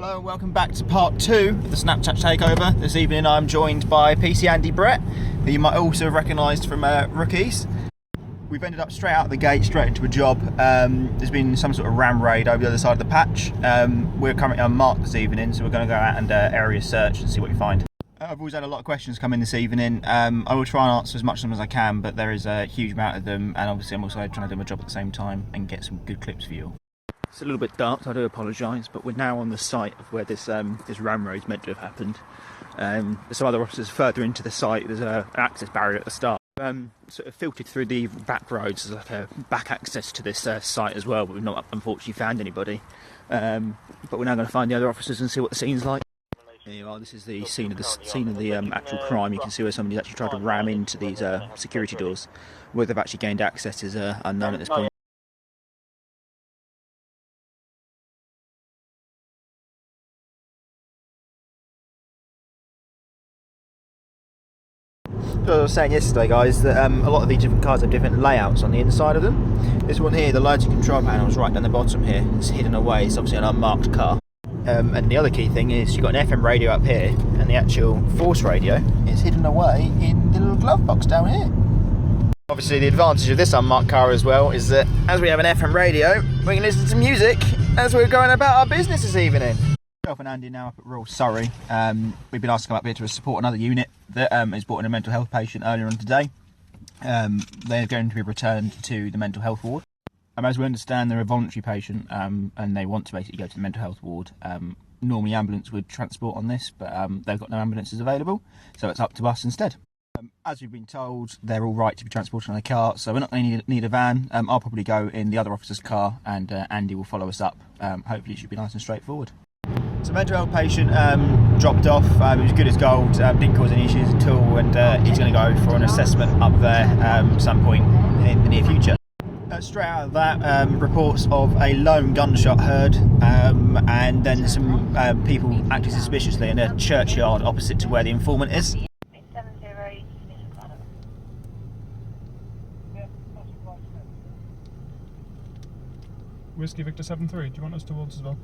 Hello and welcome back to part 2 of the Snapchat takeover. This evening I'm joined by PC Andy Brett, who you might also have recognised from Rookies. We've ended up straight out of the gate, straight into a job. There's been some sort of ram raid over the other side of the patch. We're currently unmarked this evening, so we're going to go out and area search and see what we find. I've always had a lot of questions come in this evening. I will try and answer as much of them as I can, but there is a huge amount of them, and obviously I'm also trying to do my job at the same time and get some good clips for you all. It's a little bit dark, so I do apologise, but we're now on the site of where this ram raid is meant to have happened. There's some other officers further into the site. There's an access barrier at the start. Sort of filtered through the back roads. There's like a back access to this site as well, but we've not unfortunately found anybody. But we're now going to find the other officers and see what the scene's like. Here you are. This is the scene of the actual crime. You can see where somebody's actually tried to ram into these security doors. Whether they've actually gained access is unknown at this point. So I was saying yesterday, guys, that a lot of these different cars have different layouts on the inside of them. This one here, the lighting control panel is right down the bottom here. It's hidden away. It's obviously an unmarked car. And the other key thing is you've got an FM radio up here, and the actual force radio is hidden away in the little glove box down here. Obviously, the advantage of this unmarked car as well is that as we have an FM radio, we can listen to music as we're going about our business this evening. Myself and Andy now up at Rural Surrey. We've been asked to come up here to support another unit that has brought in a mental health patient earlier on today. They're going to be returned to the mental health ward. As we understand, they're a voluntary patient and they want to basically go to the mental health ward. Normally ambulance would transport on this, but they've got no ambulances available, so it's up to us instead. As we've been told, they're all right to be transported on a car, so we're not going to need a van. I'll probably go in the other officer's car and Andy will follow us up. Hopefully it should be nice and straightforward. So mental health patient dropped off. He was good as gold, didn't cause any issues at all, and he's going to go for an assessment up there some point in the near future. Straight out of that, reports of a lone gunshot heard, and then some people acting suspiciously in a churchyard opposite to where the informant is. Whiskey Victor 7-3, do you want us towards as well?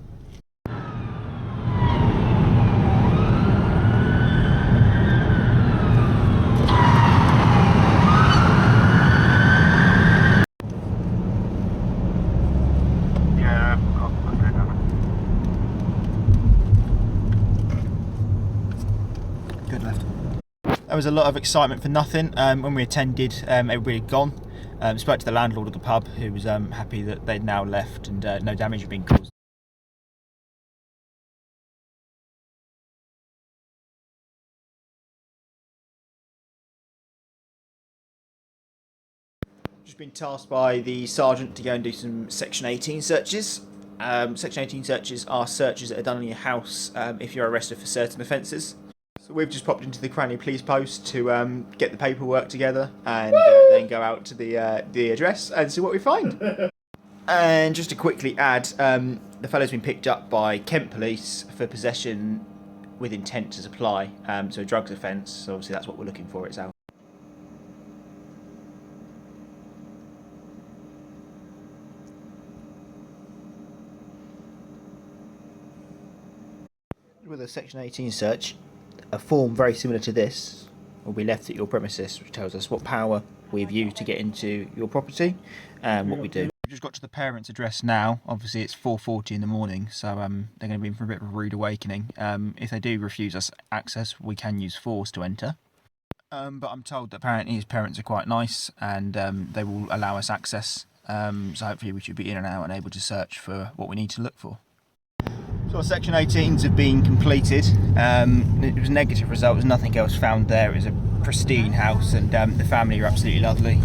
Good left. There was a lot of excitement for nothing. When we attended, everybody had gone. Spoke to the landlord of the pub, who was happy that they'd now left and no damage had been caused. Just been tasked by the sergeant to go and do some Section 18 searches. Section 18 searches are searches that are done on your house if you're arrested for certain offences. So we've just popped into the Cranley Police Post to get the paperwork together and then go out to the address and see what we find. And just to quickly add, the fellow's been picked up by Kent Police for possession with intent to supply, so a drugs offence, so obviously that's what we're looking for itself. With a Section 18 search, a form very similar to this will be left at your premises, which tells us what power we've used to get into your property and what we do. We've just got to the parents' address now. Obviously it's 4:40 in the morning, so they're going to be in for a bit of a rude awakening. If they do refuse us access, we can use force to enter. But I'm told that apparently his parents are quite nice and they will allow us access. So hopefully we should be in and out and able to search for what we need to look for. So Section 18s have been completed. It was a negative result, there was nothing else found there. It was a pristine house and the family are absolutely lovely.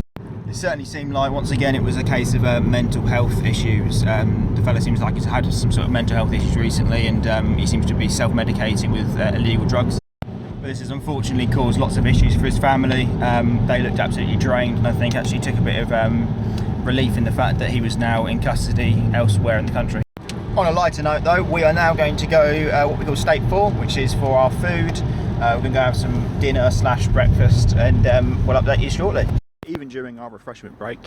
It certainly seemed like, once again, it was a case of mental health issues. The fellow seems like he's had some sort of mental health issues recently and he seems to be self-medicating with illegal drugs. But this has unfortunately caused lots of issues for his family. They looked absolutely drained and I think actually took a bit of relief in the fact that he was now in custody elsewhere in the country. On a lighter note though, we are now going to go what we call State 4, which is for our food. We're going to go have some dinner / breakfast and we'll update you shortly. Even during our refreshment break,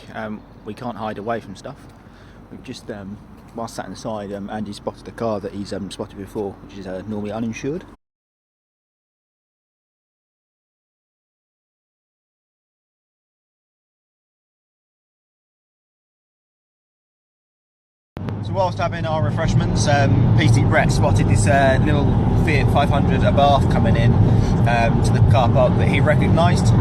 we can't hide away from stuff. We've just while sat inside, Andy spotted a car that he's spotted before, which is normally uninsured. So whilst having our refreshments, PC Brett spotted this little Fiat 500 Abarth coming in to the car park that he recognised.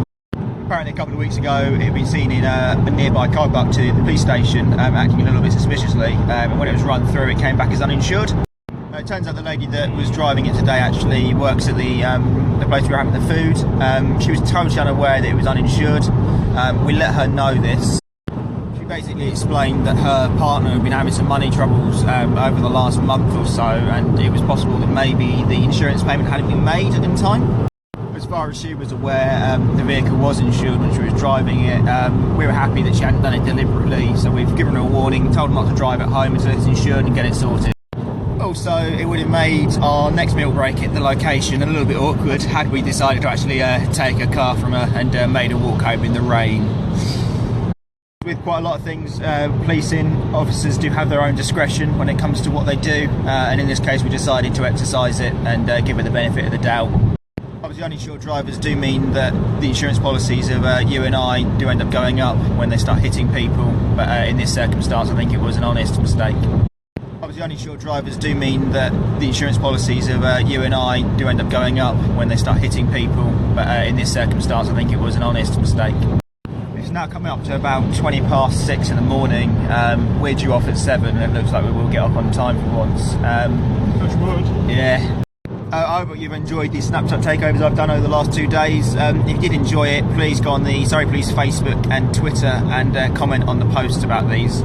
Apparently a couple of weeks ago it had been seen in a nearby car park to the police station, acting a little bit suspiciously, and when it was run through it came back as uninsured. It turns out the lady that was driving it today actually works at the place we were having the food. She was totally unaware that it was uninsured. We let her know this. She basically explained that her partner had been having some money troubles over the last month or so, and it was possible that maybe the insurance payment hadn't been made in time. As far as she was aware, the vehicle was insured when she was driving it. We were happy that she hadn't done it deliberately, so we've given her a warning, told her not to drive it home until it's insured and get it sorted. Also, it would have made our next meal break at the location a little bit awkward had we decided to actually take a car from her and made a walk home in the rain. With quite a lot of things, policing officers do have their own discretion when it comes to what they do, and in this case we decided to exercise it and give it the benefit of the doubt. Obviously uninsured drivers do mean that the insurance policies of you and I do end up going up when they start hitting people, but in this circumstance I think it was an honest mistake. Obviously uninsured drivers do mean that the insurance policies of you and I do end up going up when they start hitting people, but in this circumstance I think it was an honest mistake. It's now coming up to about 20 past 6 in the morning. We're due off at 7 and it looks like we will get off on time for once. Touch wood. Yeah. I hope you've enjoyed the Snapchat takeovers I've done over the last 2 days. If you did enjoy it, please go on the Surrey Police Facebook and Twitter and comment on the posts about these.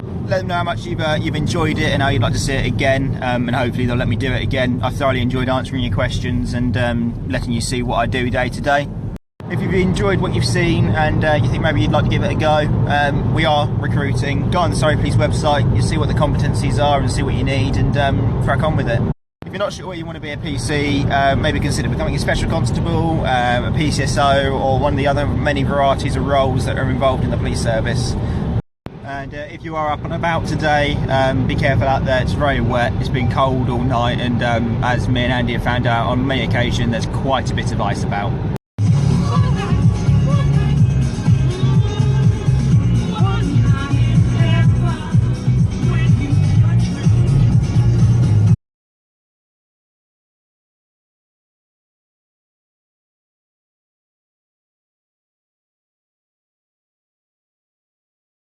Let them know how much you've enjoyed it and how you'd like to see it again, and hopefully they'll let me do it again. I've thoroughly enjoyed answering your questions and letting you see what I do day to day. If you've enjoyed what you've seen and you think maybe you'd like to give it a go, we are recruiting. Go on the Surrey Police website, you'll see what the competencies are and see what you need and crack on with it. If you're not sure whether you want to be a PC, maybe consider becoming a special constable, a PCSO, or one of the other many varieties of roles that are involved in the police service. And if you are up and about today, be careful out there, it's very wet, it's been cold all night, and as me and Andy have found out on many occasions, there's quite a bit of ice about.